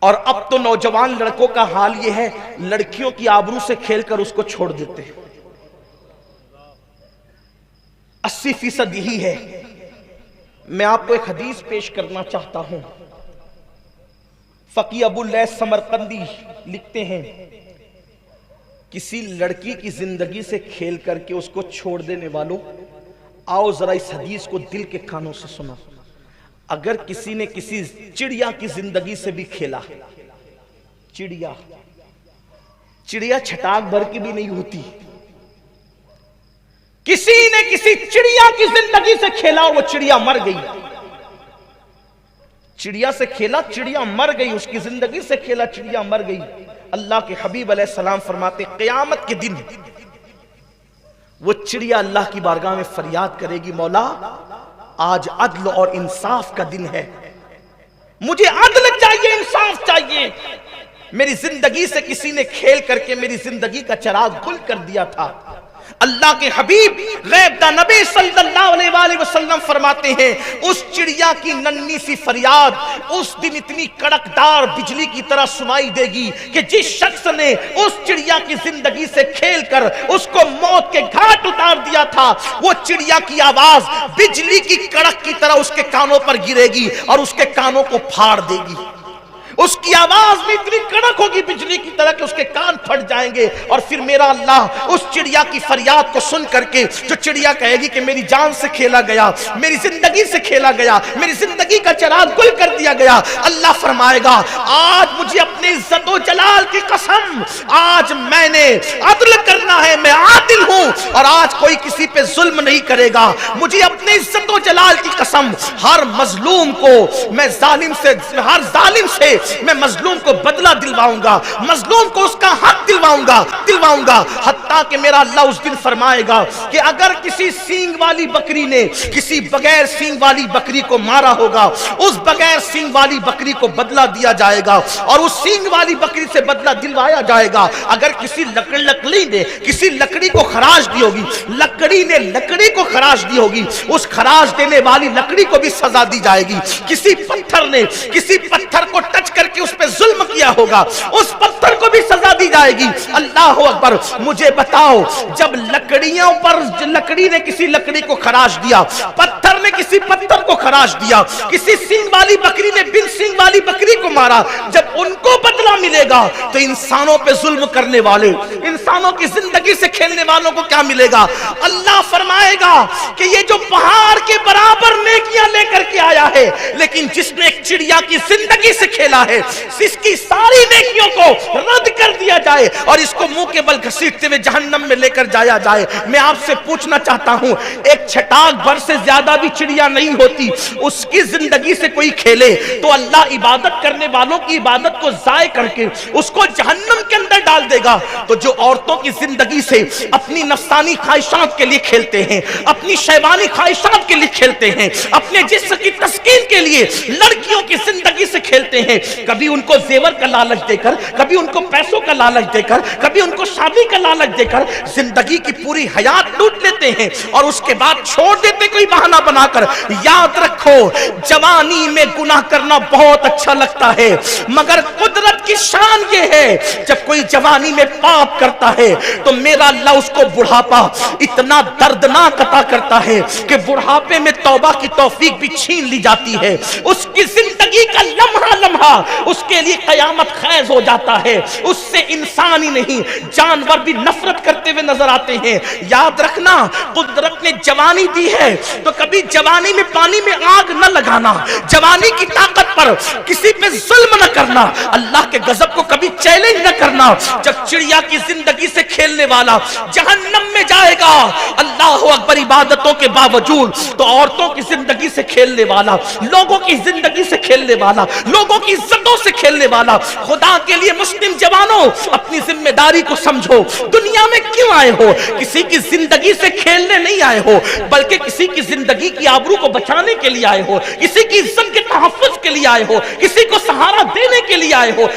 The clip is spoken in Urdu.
اور اب تو نوجوان لڑکوں کا حال یہ ہے، لڑکیوں کی آبرو سے کھیل کر اس کو چھوڑ دیتے ہیں۔ 80% یہی ہے۔ میں آپ کو ایک حدیث پیش کرنا چاہتا ہوں۔ فقی ابو اللیث سمرقندی لکھتے ہیں، کسی لڑکی کی زندگی سے کھیل کر کے اس کو چھوڑ دینے والوں، آؤ ذرا اس حدیث کو دل کے کانوں سے سنا۔ اگر کسی نے کسی چڑیا کی زندگی سے بھی کھیلا، چڑیا چھٹاک بھر کی بھی نہیں ہوتی، کسی نے کسی چڑیا کی زندگی سے کھیلا اور وہ چڑیا مر گئی، چڑیا سے کھیلا چڑیا مر گئی، اس کی زندگی سے کھیلا چڑیا مر گئی، اللہ کے حبیب علیہ السلام فرماتے قیامت کے دن وہ چڑیا اللہ کی بارگاہ میں فریاد کرے گی، مولا آج عدل اور انصاف کا دن ہے، مجھے عدل چاہیے، انصاف چاہیے، میری زندگی سے کسی نے کھیل کر کے میری زندگی کا چراغ گل کر دیا تھا۔ اللہ کے حبیب غیب دا نبی صلی اللہ علیہ وآلہ وسلم فرماتے ہیں اس چڑیا کی ننھی سی فریاد اس دن اتنی کڑکدار بجلی کی طرح سنائی دے گی کہ جس شخص نے اس چڑیا کی زندگی سے کھیل کر اس کو موت کے گھاٹ اتار دیا تھا، وہ چڑیا کی آواز بجلی کی کڑک کی طرح اس کے کانوں پر گرے گی اور اس کے کانوں کو پھاڑ دے گی۔ اس کی آواز میں اتنی کڑک ہوگی بجلی کی طرح کہ اس کے کان پھٹ جائیں گے، اور پھر میرا اللہ اس چڑیا کی فریاد کو سن کر کے، جو چڑیا کہے گی کہ میری جان سے کھیلا گیا، میری زندگی سے کھیلا گیا، میری زندگی کا چراغ گل کر دیا گیا، اللہ فرمائے گا آج مجھے اپنے عزت و جلال کی قسم، آج میں نے عدل کرنا ہے، میں عادل ہوں اور آج کوئی کسی پہ ظلم نہیں کرے گا، مجھے اپنے عزت و جلال کی قسم، ہر مظلوم کو میں ہر ظالم سے میں مظلوم کو بدلہ دلواؤں گا، مظلوم کو اس کا حق دلواؤں گا، حتیٰ کہ میرا اللہ اس دن فرمائے گا کہ اگر کسی سینگ والی بکری نے کسی بغیر سینگ والی بکری کو مارا ہوگا، اس بغیر سینگ والی بکری کو بدلہ دیا جائے گا اور اس سینگ والی بکری سے بدلہ دلوایا جائے گا۔ اگر کسی لکڑی نے کسی لکڑی کو خراش دی ہوگی، لکڑی نے لکڑی کو خراش دی ہوگی، اس خراش دینے والی لکڑی کو بھی سزا دی جائے گی۔ کسی پتھر نے کسی پتھر کو ٹچ کر کے اس پہ ظلم کیا ہوگا، اس پتھر کو بھی سزا دی جائے گی۔ اللہ اکبر، مجھے بتاؤ جب لکڑیوں پر لکڑی نے کسی لکڑی کو خراش دیا، پتھر نے کسی پتھر کو خراش دیا، کسی سینگ والی بکری نے بن سینگ والی بکری کو مارا، جب ان کو بدلہ ملے گا تو انسانوں پہ ظلم کرنے والے، انسانوں کی زندگی سے کھیلنے والوں کو کیا ملے گا؟ اللہ فرمائے گا کہ یہ جو پہاڑ کے برابر نیکیاں لے کر کے آیا ہے، لیکن جس نے ایک چڑیا کی زندگی سے کھیلا ہے، اس کی ساری نیکیوں کو رد کر دیا جائے اور اس کو منہ کے بل گھسیٹتے ہوئے جہنم میں لے کر جایا جائے۔ میں آپ سے پوچھنا چاہتا ہوں، ایک چھٹاک بھر سے زیادہ بھی چڑیا نہیں ہوتی، اس کی زندگی سے کوئی کھیلے تو اللہ عبادت کرنے والوں کی عبادت کو ضائع کر کے اس کو جہنم کے اندر ڈال دے گا۔ تو جو عورتوں کی زندگی سے اپنی نفسانی خواہشات کے لیے کھیلتے ہیں، اپنی شیطانی خواہشات کے لیے کھیلتے ہیں، اپنے جسم کی تسکین کے لیے لڑکیوں کی زندگی سے کھیلتے ہیں، کبھی ان کو زیور کا لالچ دے کر، کبھی ان کو پیسوں کا لالچ دے کر، کبھی ان کو شادی کا لالچ دے کر زندگی کی پوری حیات لوٹ لیتے ہیں اور اس کے بعد چھوڑ دیتے کوئی بہانہ بنا کر۔ یاد رکھو، جوانی میں گناہ کرنا بہت اچھا لگتا ہے، مگر قدرت کی شان یہ ہے جب کوئی جوانی میں پاپ کرتا ہے تو میرا اللہ اس کو بڑھاپا اتنا دردناک عطا کرتا ہے کہ بڑھاپے میں توبہ کی توفیق بھی چھین لی جاتی ہے، اس کی زندگی کا لمحہ لمحہ اس کے لیے قیامت خیز ہو جاتا ہے، اس سے انسان ہی نہیں جانور بھی نفرت کرتے ہوئے نظر آتے ہیں۔ یاد رکھنا، قدرت نے جوانی دی ہے تو کبھی جوانی میں پانی میں آگ نہ لگانا، جوانی کی طاقت پر کسی پہ ظلم نہ کرنا، اللہ کے غضب کو کبھی چیلنج نہ کرنا۔ جب چڑیا کی زندگی سے کھیلنے والا جہنم میں جائے گا، اللہ اکبر، عبادتوں کے باوجود، تو عورتوں کی زندگی سے کھیلنے والا، لوگوں کی زندگی سے کھیلنے والا، لوگوں کی عزتوں سے کھیلنے والا، خدا کے لیے مسلم جوانوں اپنی ذمہ داری کو سمجھو۔ دنیا میں کیوں آئے ہو؟ کسی کی زندگی سے کھیلنے نہیں آئے ہو، بلکہ کسی کی زندگی کی آبرو کو بچانے کے لیے آئے ہو، کسی کی عزت کے تحفظ کے لیے آئے ہو، کسی کو سہارا دینے کے لیے آئے ہو۔